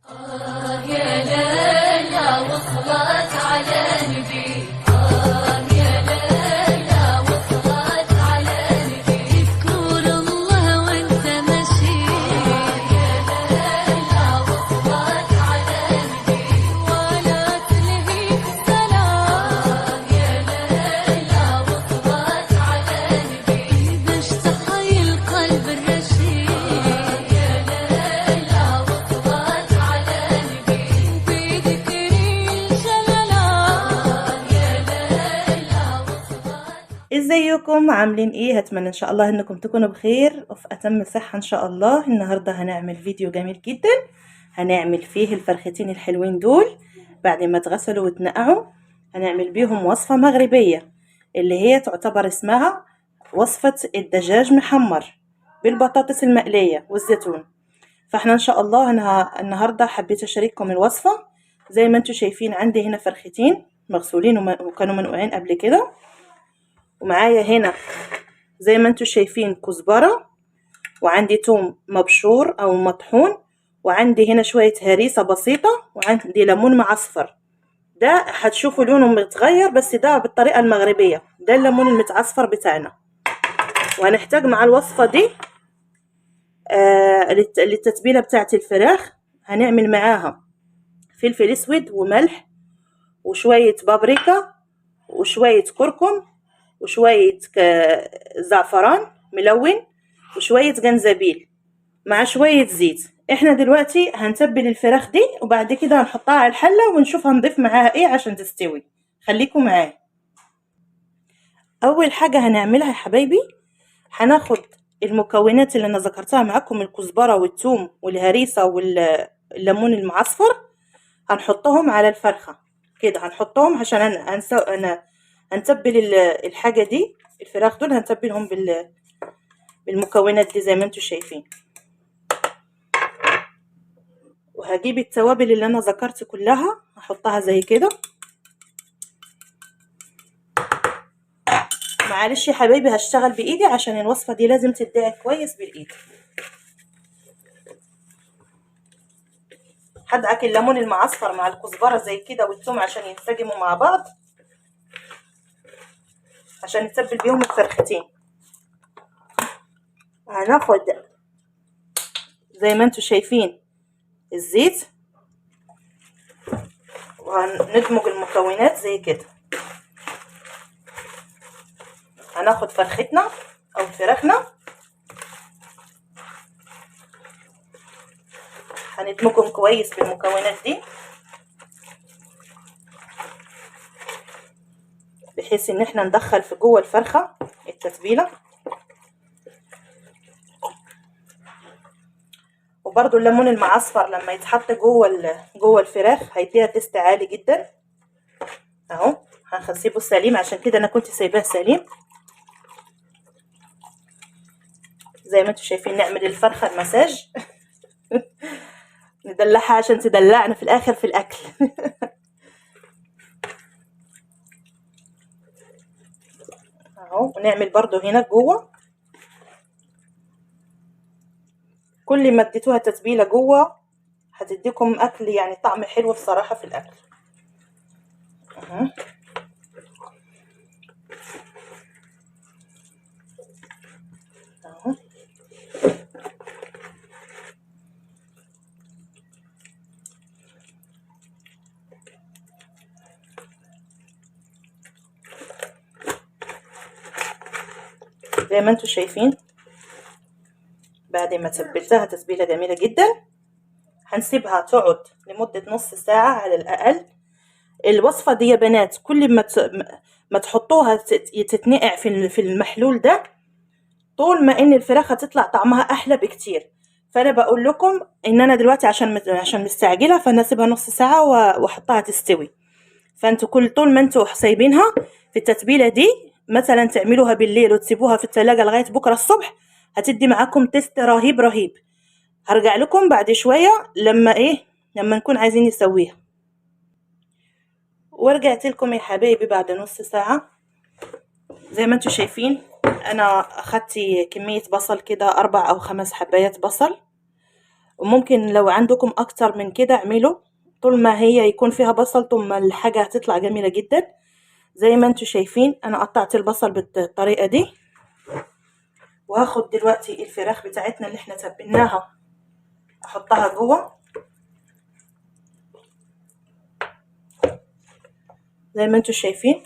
يا ليلى وصلت على نبي، يا ليلى وصلت على نبي، اذكر الله وانت ماشي، يا ليلى وصلت على نبي، ولا تلهيك السلام، يا ليلى وصلت على نبي، باش تحيي القلب الرشيد، يا ليلى وصلت على نبي، بذكر الجلال، يا ليلى وصلت. ازيكم عاملين ايه؟ هتمنى ان شاء الله انكم تكونوا بخير وفي اتم صحة ان شاء الله. النهاردة هنعمل فيديو جميل جدا، هنعمل فيه الفرختين الحلوين دول بعد ما اتغسلوا واتنقعوا. هنعمل بيهم وصفة مغربية اللي هي تعتبر اسمها وصفة الدجاج محمر بالبطاطس المقلية والزيتون. فاحنا ان شاء الله انا النهاردة حبيت اشارككم الوصفة. زي ما انتم شايفين عندي هنا فرختين مغسولين وكانوا منقوعين قبل كده، ومعايا هنا زي ما انتم شايفين كزبرة، وعندي توم مبشور او مطحون، وعندي هنا شوية هريسة بسيطة، وعندي ليمون معصفر. ده هتشوفوا لونه متغير بس ده بالطريقة المغربية، ده الليمون المتعصفر بتاعنا. وهنحتاج مع الوصفة دي للتتبيلة بتاعة الفراخ هنعمل معاها فلفل اسود وملح وشوية بابريكا وشوية كركم وشوية زعفران ملون وشوية جنزبيل مع شوية زيت. احنا دلوقتي هنتبل الفراخ دي وبعد كده هنحطها على الحلة ونشوف هنضيف معاها ايه عشان تستوي. خليكم معايا. اول حاجة هنعملها يا حبايبي، هناخد المكونات اللي انا ذكرتها معاكم، الكزبرة والثوم والهريسة والليمون المعصفر، هنحطهم على الفرخة كده. هنحطهم عشان انا هنتبل الحاجة دي، الفراخ دول هنتبلهم بالمكونات دي زي ما انتم شايفين. وهجيب التوابل اللي انا ذكرت كلها هحطها زي كده. معلش يا حبايبي هشتغل بايدي عشان الوصفة دي لازم تدعي كويس بالايد. هدعك الليمون المعصفر مع الكزبرة زي كده والثوم عشان ينسجموا مع بعض، عشان نتبل بيهم الفرختين. هناخد زي ما انتم شايفين الزيت وهندمج المكونات زي كده. هناخد فرختنا او فراخنا هندمجهم كويس بالمكونات دي بحيث ان احنا ندخل في جوه الفرخة التتبيلة. وبرده الليمون المعصفر لما يتحط جوه الفراخ هيديها تيست عالي جدا. اهو هنسيبه سليم، عشان كده انا كنت سايباه سليم. زي ما انتم شايفين نعمل الفرخة المساج ندلعها عشان تدلعنا في الاخر في الاكل اهو. ونعمل برضو هنا جوه، كل ما اديتوها تتبيله جوه هتديكم اكل يعني طعم حلو بصراحه في الاكل. اهو اهو. زي ما انتم شايفين بعد ما تبلتها تتبيله جميله جدا هنسيبها تقعد لمده نص ساعه على الاقل. الوصفه دي يا بنات كل ما تحطوها تتنقع في المحلول ده، طول ما ان الفراخ هتطلع طعمها احلى بكتير. فانا بقول لكم ان انا دلوقتي عشان مستعجله، فانا اسيبها نص ساعه واحطها تستوي. فانتوا طول ما انتوا سايبينها في التتبيله دي، مثلا تعملوها بالليل وتسيبوها في الثلاجه لغايه بكره الصبح، هتدي معاكم تيست رهيب رهيب. هرجع لكم بعد شويه لما نكون عايزين نسويها. ورجعت لكم يا حبايبي بعد نص ساعه. زي ما انتوا شايفين انا اخدت كميه بصل كده 4 أو 5 حبايات بصل، وممكن لو عندكم اكتر من كده اعملوا، طول ما هي يكون فيها بصل طول ما الحاجة هتطلع جميلة جدا. زي ما انتوا شايفين انا قطعت البصل بالطريقة دي. وهاخد دلوقتي الفراخ بتاعتنا اللي احنا تبلناها احطها جوه زي ما انتوا شايفين،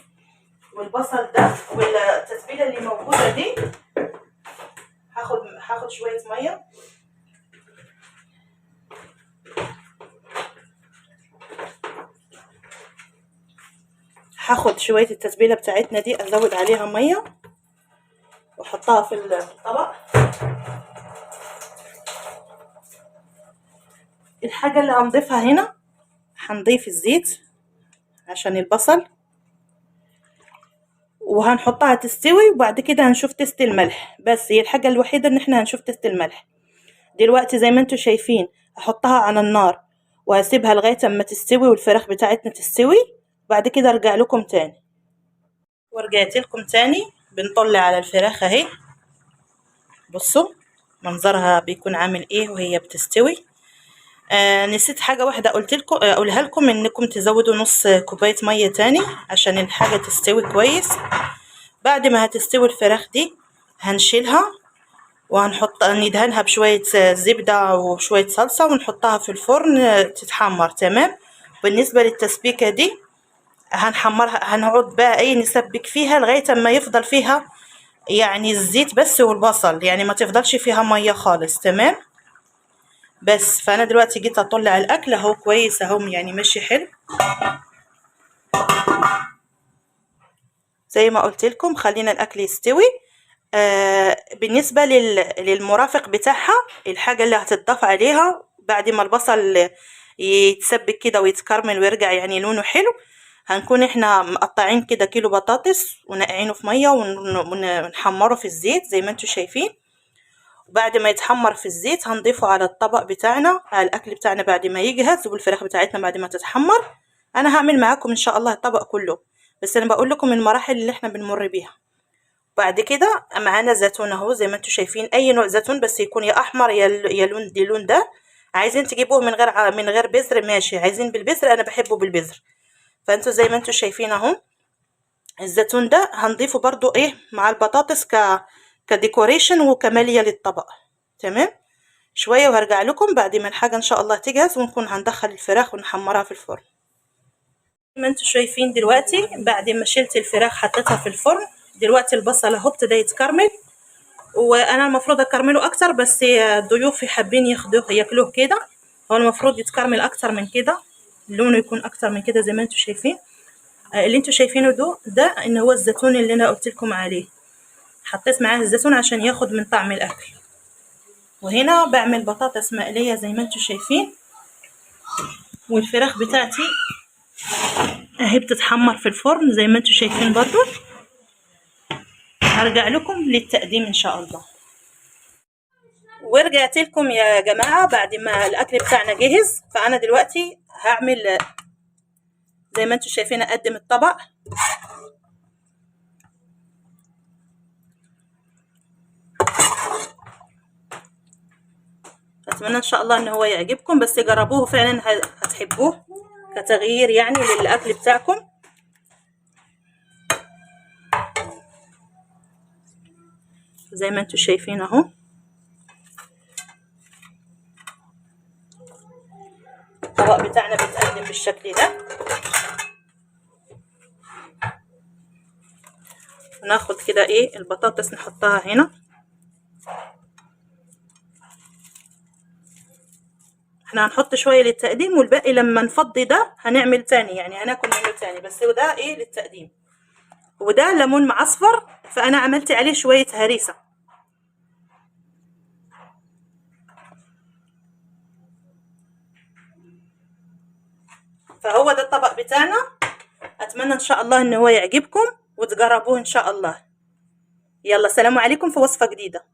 والبصل ده والتتبيله اللي موجوده دي هاخد شويه ميه. هاخد شويه التتبيله بتاعتنا دي ازود عليها ميه واحطها في الطبق. الحاجه اللي هنضيفها هنا هنضيف الزيت عشان البصل، وهنحطها تستوي وبعد كده هنشوف تست الملح. بس هي الحاجه الوحيده ان احنا هنشوف تست الملح دلوقتي. زي ما انتوا شايفين هحطها على النار وهسيبها لغايه اما تستوي والفراخ بتاعتنا تستوي. بعد كده ارجع لكم تاني. ورجعت لكم تاني بنطلع على الفراخ اهي. بصوا منظرها بيكون عامل ايه وهي بتستوي. نسيت حاجه واحده اقولها لكم، انكم تزودوا نص كوبايه ميه تاني عشان الحاجه تستوي كويس. بعد ما هتستوي الفراخ دي هنشيلها ندهنها بشويه زبده وشويه صلصه ونحطها في الفرن تتحمر. تمام. بالنسبه للتسبيكه دي هنحمرها، هنقعد بقى نسبك فيها لغايه اما يفضل فيها يعني الزيت بس والبصل، يعني ما تفضلش فيها ميه خالص. تمام. بس فانا دلوقتي جيت اطلع الاكل اهو كويس اهو، يعني ماشي حلو زي ما قلت لكم. خلينا الاكل يستوي. بالنسبه للمرافق بتاعها، الحاجه اللي هتضاف عليها بعد ما البصل يتسبك كده ويتكرمل ويرجع يعني لونه حلو، هنكون احنا مقطعين كده كيلو بطاطس ونقعينه في ميه ونحمره في الزيت زي ما انتوا شايفين. وبعد ما يتحمر في الزيت هنضيفه على الطبق بتاعنا، على الاكل بتاعنا بعد ما يجهز، والفراخ بتاعتنا بعد ما تتحمر. انا هعمل معاكم ان شاء الله الطبق كله، بس انا بقول لكم المراحل اللي احنا بنمر بيها. بعد كده معانا زيتون اهو زي ما انتوا شايفين، اي نوع زيتون بس يكون يا احمر يا لون ده. عايزين تجيبوه من غير بذر ماشي، عايزين بالبذر انا بحبه بالبذر. فانتوا زي ما انتوا شايفين اهو الزيتون ده هنضيفه برضو مع البطاطس كديكوريشن وكمالية للطبق. تمام. شوية وهرجع لكم بعد ما الحاجة ان شاء الله تجهز ونكون هندخل الفراخ ونحمرها في الفرن. زي ما انتوا شايفين دلوقتي بعد ما شلت الفراخ حطيتها في الفرن، دلوقتي البصل اهو ابتدى يتكرمل، وانا المفروض اكرمله اكتر بس ضيوفي حابين ياكلوه كده. هو المفروض يتكرمل اكتر من كده، لونه يكون اكتر من كده زي ما انتوا شايفين. اللي انتوا شايفينه ده ان هو الزيتون اللي انا قلت لكم عليه، حطيت معاه الزيتون عشان ياخد من طعم الاكل. وهنا بعمل بطاطس مقليه زي ما انتوا شايفين، والفراخ بتاعتي اهي بتتحمر في الفرن زي ما انتوا شايفين برضو. هرجع لكم للتقديم ان شاء الله. ورجعت لكم يا جماعه بعد ما الاكل بتاعنا جهز. فانا دلوقتي هعمل زي ما انتوا شايفين، اقدم الطبق. اتمنى ان شاء الله ان هو يعجبكم، بس جربوه فعلا هتحبوه كتغيير يعني للاكل بتاعكم. زي ما انتوا شايفين اهو الطبق بتاعنا بيتقدم بالشكل ده. ناخد كده البطاطس نحطها هنا. احنا هنحط شويه للتقديم والباقي لما نفضي ده هنعمل تاني، يعني هناكل منه تاني، بس وده للتقديم. وده ليمون معصفر فانا عملت عليه شويه هريسه. فهو ده الطبق بتاعنا. اتمنى ان شاء الله ان هو يعجبكم وتجربوه ان شاء الله. يلا سلام عليكم في وصفه جديده.